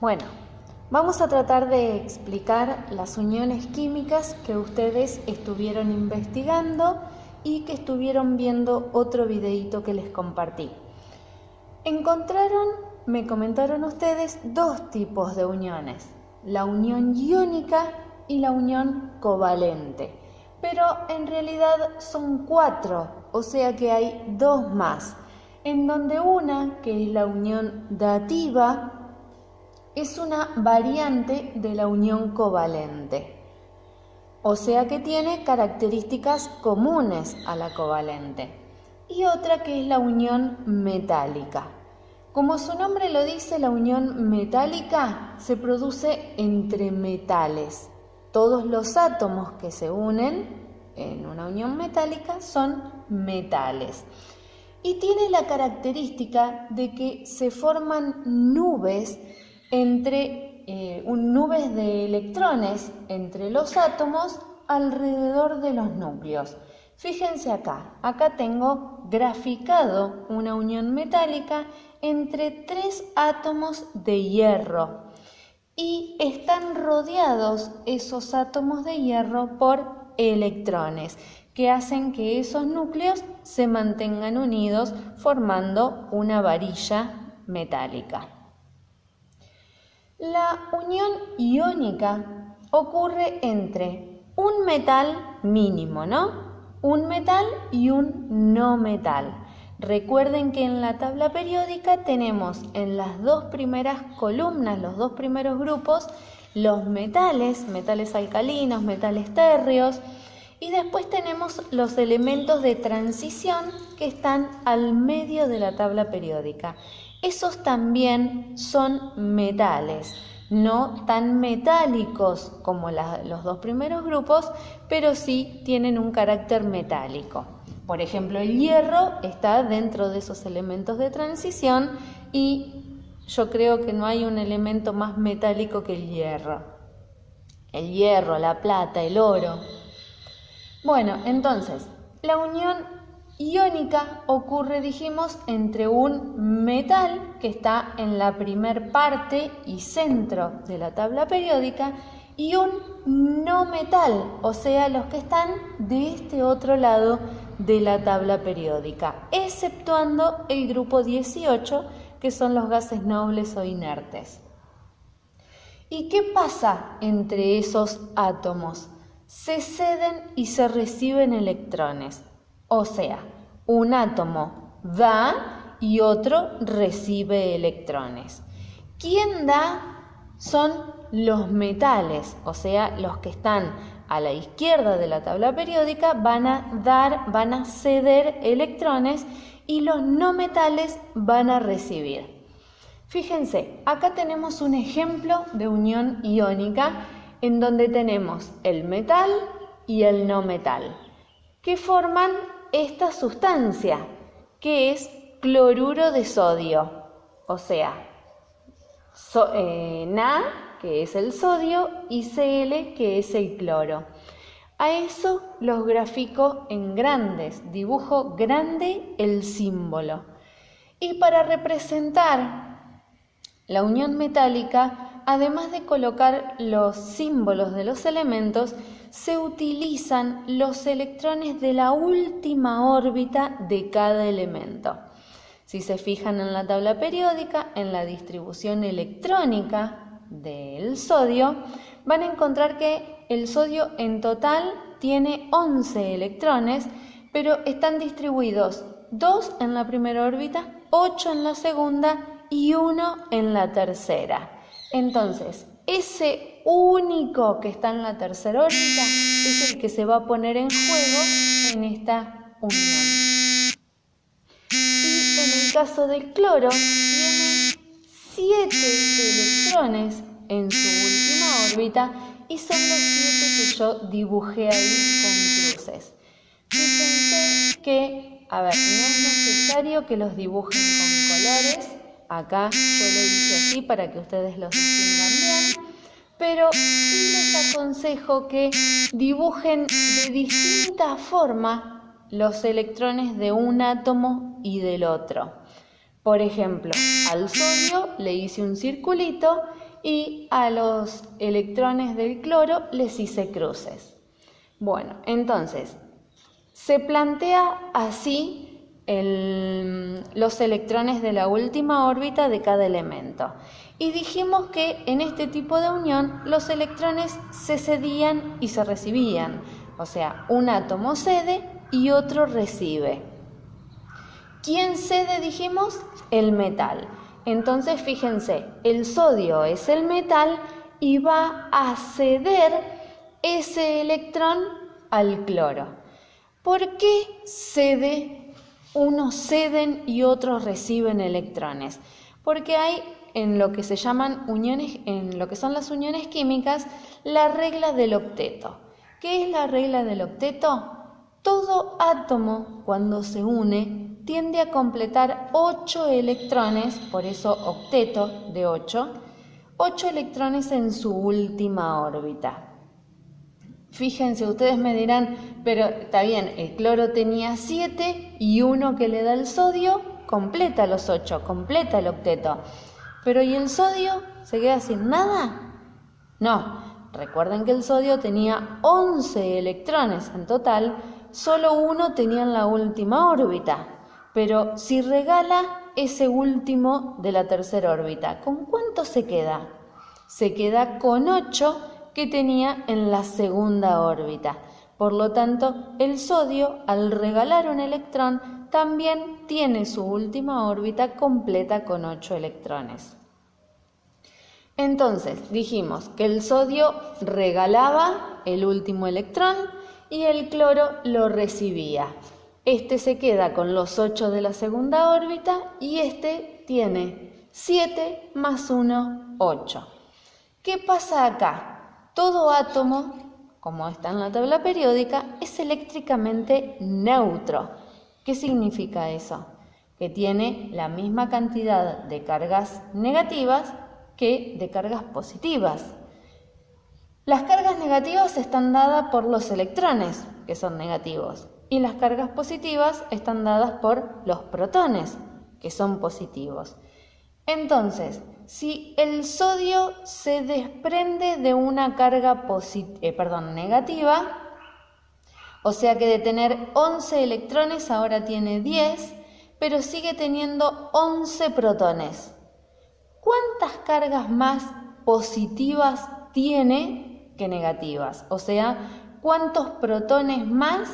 Bueno, vamos a tratar de explicar las uniones químicas que ustedes estuvieron investigando y que estuvieron viendo otro videíto que les compartí. Me comentaron ustedes dos tipos de uniones, la unión iónica y la unión covalente, pero en realidad son 4, o sea que hay 2 más, en donde una, que es la unión dativa, es una variante de la unión covalente, o sea que tiene características comunes a la covalente, y otra que es la unión metálica. Como su nombre lo dice, la unión metálica se produce entre metales. Todos los átomos que se unen en una unión metálica son metales. Y tiene la característica de que se forman nubes nubes de electrones entre los átomos alrededor de los núcleos. Fíjense acá tengo graficado una unión metálica entre 3 átomos de hierro y están rodeados esos átomos de hierro por electrones que hacen que esos núcleos se mantengan unidos formando una varilla metálica. La unión iónica ocurre entre un metal mínimo, ¿no? Un metal y un no metal. Recuerden que en la tabla periódica tenemos en las 2 primeras columnas, los 2 primeros grupos, los metales alcalinos, metales térreos, y después tenemos los elementos de transición que están al medio de la tabla periódica. Esos también son metales, no tan metálicos como los 2 primeros grupos, pero sí tienen un carácter metálico. Por ejemplo, el hierro está dentro de esos elementos de transición y yo creo que no hay un elemento más metálico que el hierro. El hierro, la plata, el oro. Bueno, entonces, la unión iónica ocurre, dijimos, entre un metal que está en la primer parte y centro de la tabla periódica y un no metal, o sea, los que están de este otro lado de la tabla periódica, exceptuando el grupo 18, que son los gases nobles o inertes. ¿Y qué pasa entre esos átomos? Se ceden y se reciben electrones. O sea, un átomo da y otro recibe electrones. ¿Quién da? Son los metales, o sea, los que están a la izquierda de la tabla periódica van a ceder electrones y los no metales van a recibir. Fíjense, acá tenemos un ejemplo de unión iónica en donde tenemos el metal y el no metal, que forman esta sustancia, que es cloruro de sodio, o sea, Na, que es el sodio, y Cl, que es el cloro. A eso los grafico en grandes, dibujo grande el símbolo. Y para representar la unión metálica, además de colocar los símbolos de los elementos, se utilizan los electrones de la última órbita de cada elemento. Si se fijan en la tabla periódica, en la distribución electrónica del sodio, van a encontrar que el sodio en total tiene 11 electrones, pero están distribuidos 2 en la primera órbita, 8 en la segunda y 1 en la tercera. Entonces, ese único que está en la tercera órbita es el que se va a poner en juego en esta unión. Y en el caso del cloro, tiene 7 electrones en su última órbita y son los 7 que yo dibujé ahí con cruces. Fíjense que, no es necesario que los dibujen con colores. Acá yo lo hice así para que ustedes los distingan bien, pero sí les aconsejo que dibujen de distinta forma los electrones de un átomo y del otro. Por ejemplo, al sodio le hice un circulito y a los electrones del cloro les hice cruces. Bueno, entonces se plantea así los electrones de la última órbita de cada elemento. Y dijimos que en este tipo de unión los electrones se cedían y se recibían. O sea, un átomo cede y otro recibe. ¿Quién cede, dijimos? El metal. Entonces, fíjense, el sodio es el metal y va a ceder ese electrón al cloro. ¿Por qué unos ceden y otros reciben electrones? Porque hay en lo que se llaman uniones, en lo que son las uniones químicas, la regla del octeto. ¿Qué es la regla del octeto? Todo átomo, cuando se une, tiende a completar 8 electrones, por eso octeto de 8 electrones en su última órbita. Fíjense, ustedes me dirán, pero está bien, el cloro tenía 7 y uno que le da el sodio completa los 8, completa el octeto. Pero ¿y el sodio se queda sin nada? No, recuerden que el sodio tenía 11 electrones en total, solo uno tenía en la última órbita. Pero si regala ese último de la tercera órbita, ¿con cuánto se queda? Se queda con 8 que tenía en la segunda órbita. Por lo tanto, el sodio, al regalar un electrón, también tiene su última órbita completa con 8 electrones. Entonces, dijimos que el sodio regalaba el último electrón y el cloro lo recibía. Este se queda con los 8 de la segunda órbita y este tiene 7 más 1, 8. ¿Qué pasa acá? Todo átomo, como está en la tabla periódica, es eléctricamente neutro. ¿Qué significa eso? Que tiene la misma cantidad de cargas negativas que de cargas positivas. Las cargas negativas están dadas por los electrones, que son negativos, y las cargas positivas están dadas por los protones, que son positivos. Entonces, si el sodio se desprende de una carga negativa, o sea que de tener 11 electrones ahora tiene 10, pero sigue teniendo 11 protones. ¿Cuántas cargas más positivas tiene que negativas? O sea, ¿cuántos protones más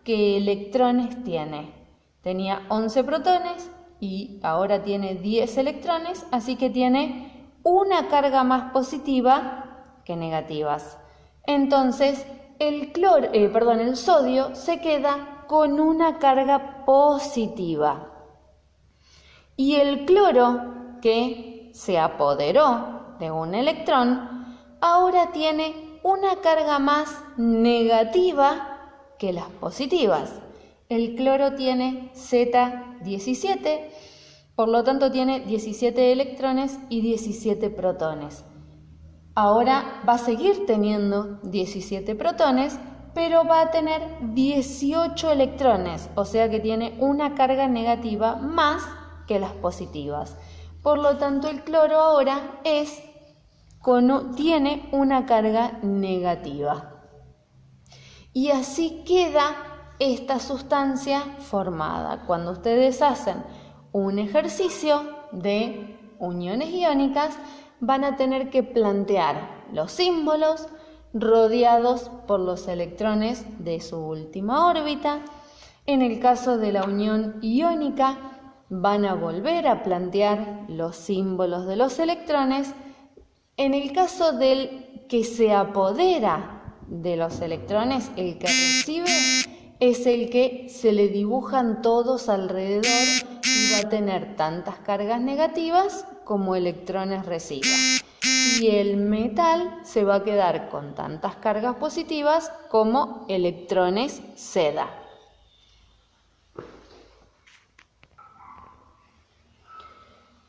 que electrones tiene? Tenía 11 protones y ahora tiene 10 electrones, así que tiene una carga más positiva que negativas. Entonces, el sodio se queda con una carga positiva. Y el cloro, que se apoderó de un electrón, ahora tiene una carga más negativa que las positivas. El cloro tiene Z17, por lo tanto tiene 17 electrones y 17 protones. Ahora va a seguir teniendo 17 protones, pero va a tener 18 electrones, o sea que tiene una carga negativa más que las positivas. Por lo tanto, el cloro ahora tiene una carga negativa. Y así queda esta sustancia formada. Cuando ustedes hacen un ejercicio de uniones iónicas, van a tener que plantear los símbolos rodeados por los electrones de su última órbita. En el caso de la unión iónica, van a volver a plantear los símbolos de los electrones. En el caso del que se apodera de los electrones, el que recibe, es el que se le dibujan todos alrededor y va a tener tantas cargas negativas como electrones reciba. Y el metal se va a quedar con tantas cargas positivas como electrones ceda.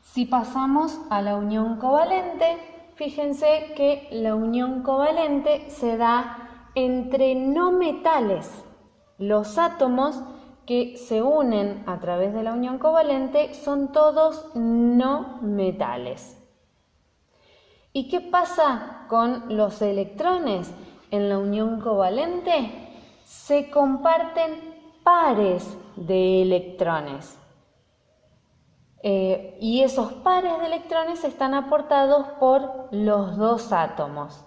Si pasamos a la unión covalente, fíjense que la unión covalente se da entre no metales. Los átomos que se unen a través de la unión covalente son todos no metales. ¿Y qué pasa con los electrones en la unión covalente? Se comparten pares de electrones. Y esos pares de electrones están aportados por los dos átomos.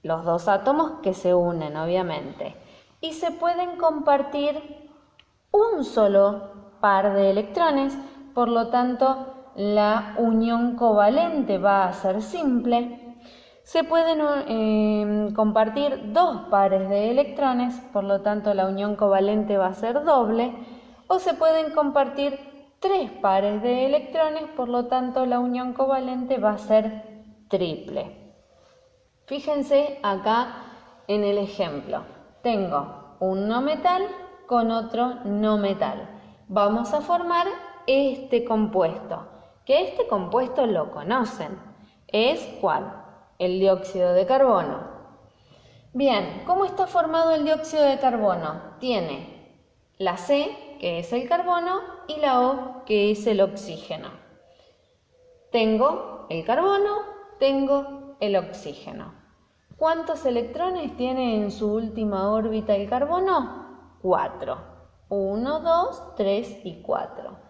Los dos átomos que se unen, obviamente. Y se pueden compartir un solo par de electrones, por lo tanto, la unión covalente va a ser simple. Se pueden compartir dos pares de electrones, por lo tanto, la unión covalente va a ser doble. O se pueden compartir tres pares de electrones, por lo tanto, la unión covalente va a ser triple. Fíjense acá en el ejemplo. Tengo un no metal con otro no metal. Vamos a formar este compuesto, que este compuesto lo conocen. ¿Es cuál? El dióxido de carbono. Bien, ¿cómo está formado el dióxido de carbono? Tiene la C, que es el carbono, y la O, que es el oxígeno. Tengo el carbono, tengo el oxígeno. ¿Cuántos electrones tiene en su última órbita el carbono? 4. 1, 2, 3 y 4.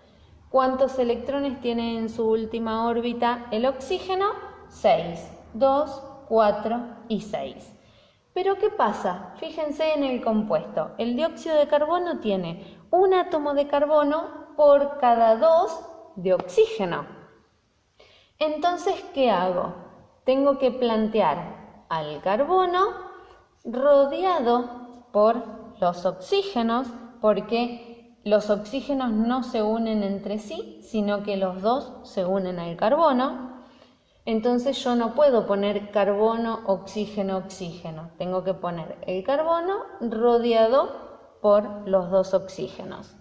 ¿Cuántos electrones tiene en su última órbita el oxígeno? 6. 2, 4 y 6. Pero ¿qué pasa? Fíjense en el compuesto. El dióxido de carbono tiene un átomo de carbono por cada 2 de oxígeno. Entonces, ¿qué hago? Tengo que plantear al carbono rodeado por los oxígenos, porque los oxígenos no se unen entre sí, sino que los dos se unen al carbono. Entonces yo no puedo poner carbono, oxígeno, oxígeno. Tengo que poner el carbono rodeado por los dos oxígenos.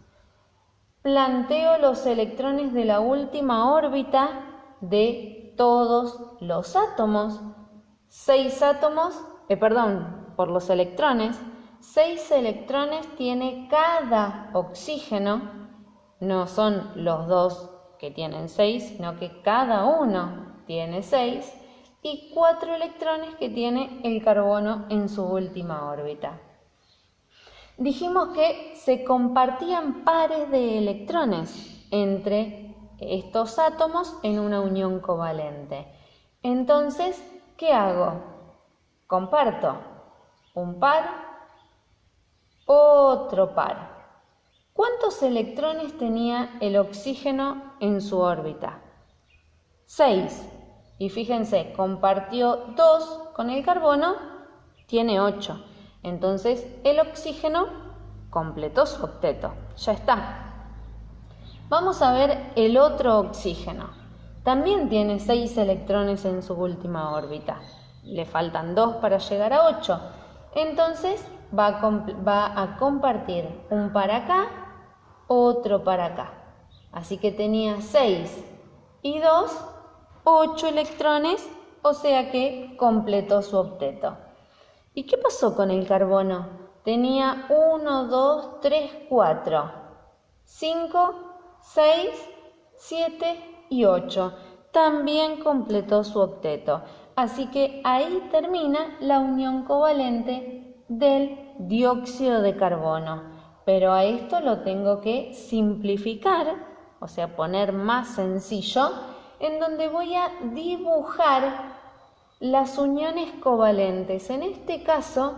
Planteo los electrones de la última órbita de todos los átomos. 6 átomos, por los electrones. 6 electrones tiene cada oxígeno. No son los dos que tienen 6, sino que cada uno tiene 6, y 4 electrones que tiene el carbono en su última órbita. Dijimos que se compartían pares de electrones entre estos átomos en una unión covalente. Entonces, ¿qué hago? Comparto un par, otro par. ¿Cuántos electrones tenía el oxígeno en su órbita? 6. Y fíjense, compartió 2 con el carbono, tiene 8. Entonces el oxígeno completó su octeto. Ya está. Vamos a ver el otro oxígeno. También tiene 6 electrones en su última órbita. Le faltan 2 para llegar a 8. Entonces va a compartir un par acá, otro para acá. Así que tenía 6 y 2, 8 electrones, o sea que completó su octeto. ¿Y qué pasó con el carbono? Tenía 1, 2, 3, 4, 5, 6, 7 y 8. También completó su octeto. Así que ahí termina la unión covalente del dióxido de carbono. Pero a esto lo tengo que simplificar, o sea, poner más sencillo, en donde voy a dibujar las uniones covalentes. En este caso,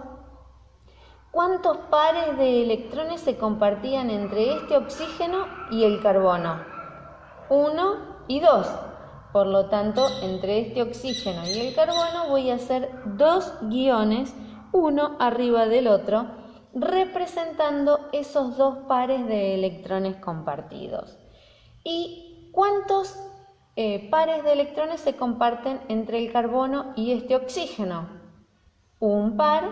¿cuántos pares de electrones se compartían entre este oxígeno y el carbono? 1 y 2. Por lo tanto, entre este oxígeno y el carbono voy a hacer 2 guiones, uno arriba del otro, representando esos 2 pares de electrones compartidos. ¿Y cuántos pares de electrones se comparten entre el carbono y este oxígeno? Un par,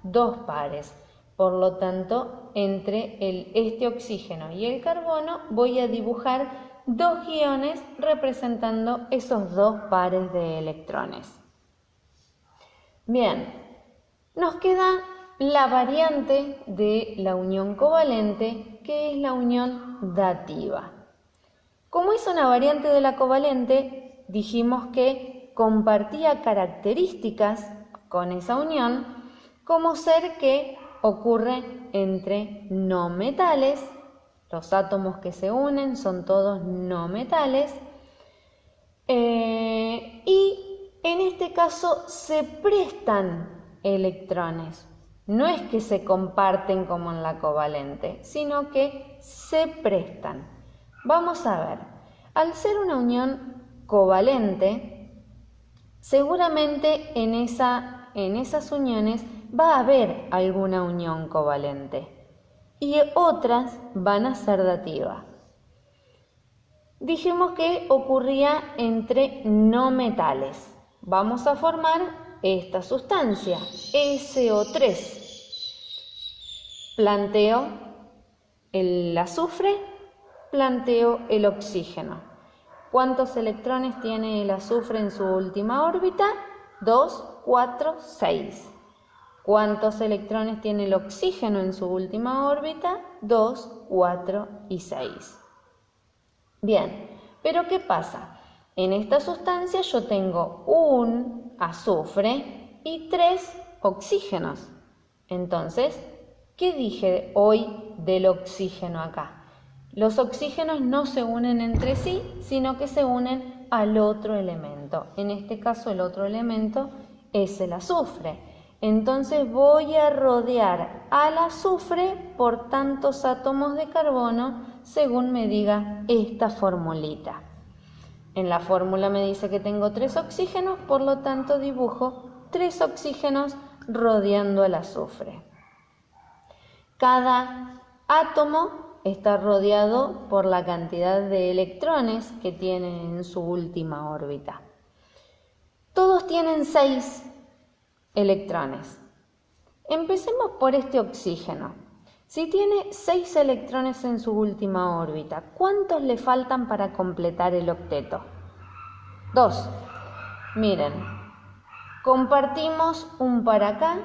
2 pares. Por lo tanto, entre este oxígeno y el carbono voy a dibujar 2 guiones representando esos 2 pares de electrones. Bien, nos queda la variante de la unión covalente, que es la unión dativa. Como es una variante de la covalente, dijimos que compartía características con esa unión, como ser que ocurre entre no metales. Los átomos que se unen son todos no metales. Y en este caso se prestan electrones. No es que se comparten como en la covalente, sino que se prestan. Vamos a ver, al ser una unión covalente, seguramente en esas uniones va a haber alguna unión covalente y otras van a ser dativas. Dijimos que ocurría entre no metales. Vamos a formar esta sustancia, SO3. Planteo el azufre, planteo el oxígeno. ¿Cuántos electrones tiene el azufre en su última órbita? 2, 4, 6. ¿Cuántos electrones tiene el oxígeno en su última órbita? 2, 4 y 6. Bien, pero ¿qué pasa? En esta sustancia yo tengo un azufre y 3 oxígenos. Entonces, ¿qué dije hoy del oxígeno acá? Los oxígenos no se unen entre sí, sino que se unen al otro elemento. En este caso, el otro elemento es el azufre. Entonces voy a rodear al azufre por tantos átomos de carbono según me diga esta formulita. En la fórmula me dice que tengo 3 oxígenos, por lo tanto dibujo 3 oxígenos rodeando al azufre. Cada átomo está rodeado por la cantidad de electrones que tiene en su última órbita. Todos tienen 6 electrones. Empecemos por este oxígeno. Si tiene 6 electrones en su última órbita, ¿cuántos le faltan para completar el octeto? 2. Miren, compartimos un para acá,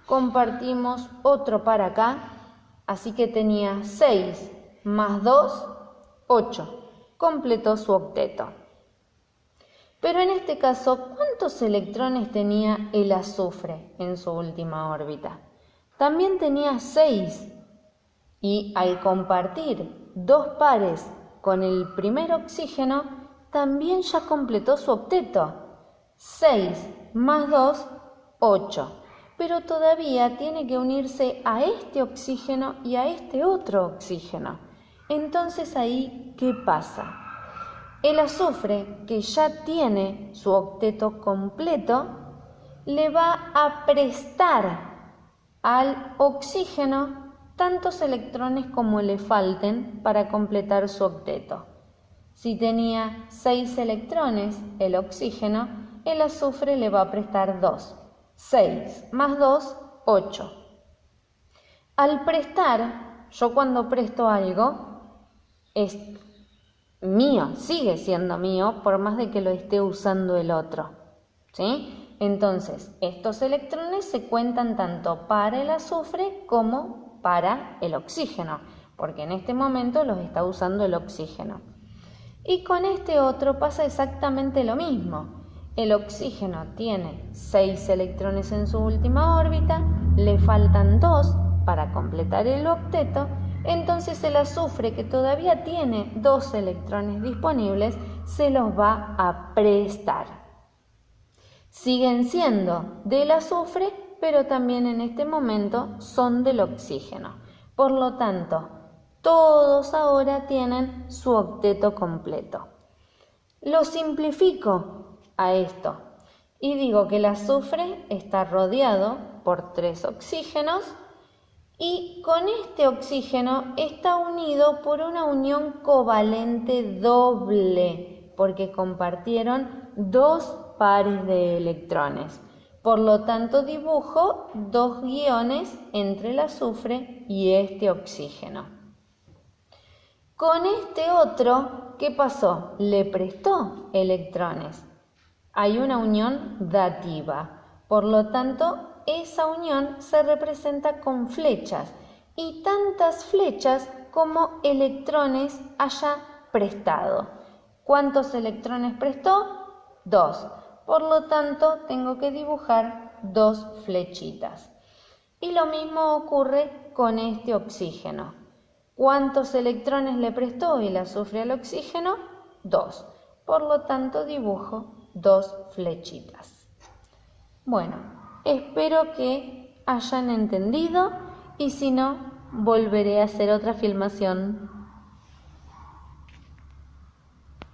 compartimos otro para acá, así que tenía 6 más 2, 8. Completó su octeto. Pero en este caso, ¿cuántos electrones tenía el azufre en su última órbita? También tenía 6. Y al compartir 2 pares con el primer oxígeno, también ya completó su octeto. 6 más 2, 8. Pero todavía tiene que unirse a este oxígeno y a este otro oxígeno. Entonces ahí, ¿qué pasa? El azufre, que ya tiene su octeto completo, le va a prestar al oxígeno tantos electrones como le falten para completar su octeto. Si tenía 6 electrones el oxígeno, el azufre le va a prestar 2. 6 más 2, 8. Al prestar, yo cuando presto algo, es mío, sigue siendo mío, por más de que lo esté usando el otro, ¿sí? Entonces, estos electrones se cuentan tanto para el azufre como para el oxígeno, porque en este momento los está usando el oxígeno. Y con este otro pasa exactamente lo mismo. El oxígeno tiene 6 electrones en su última órbita, le faltan 2 para completar el octeto, entonces el azufre, que todavía tiene 2 electrones disponibles, se los va a prestar. Siguen siendo del azufre, pero también en este momento son del oxígeno. Por lo tanto, todos ahora tienen su octeto completo. Lo simplifico a esto y digo que el azufre está rodeado por 3 oxígenos y con este oxígeno está unido por una unión covalente doble, porque compartieron 2 pares de electrones. Por lo tanto, dibujo 2 guiones entre el azufre y este oxígeno. Con este otro, ¿qué pasó? Le prestó electrones. Hay una unión dativa. Por lo tanto, esa unión se representa con flechas y tantas flechas como electrones haya prestado. ¿Cuántos electrones prestó? 2. por lo tanto tengo que dibujar 2 flechitas. Y lo mismo ocurre con este oxígeno. ¿Cuántos electrones le prestó el azufre al oxígeno? 2. Por lo tanto dibujo 2 flechitas. Bueno, espero que hayan entendido y si no, volveré a hacer otra filmación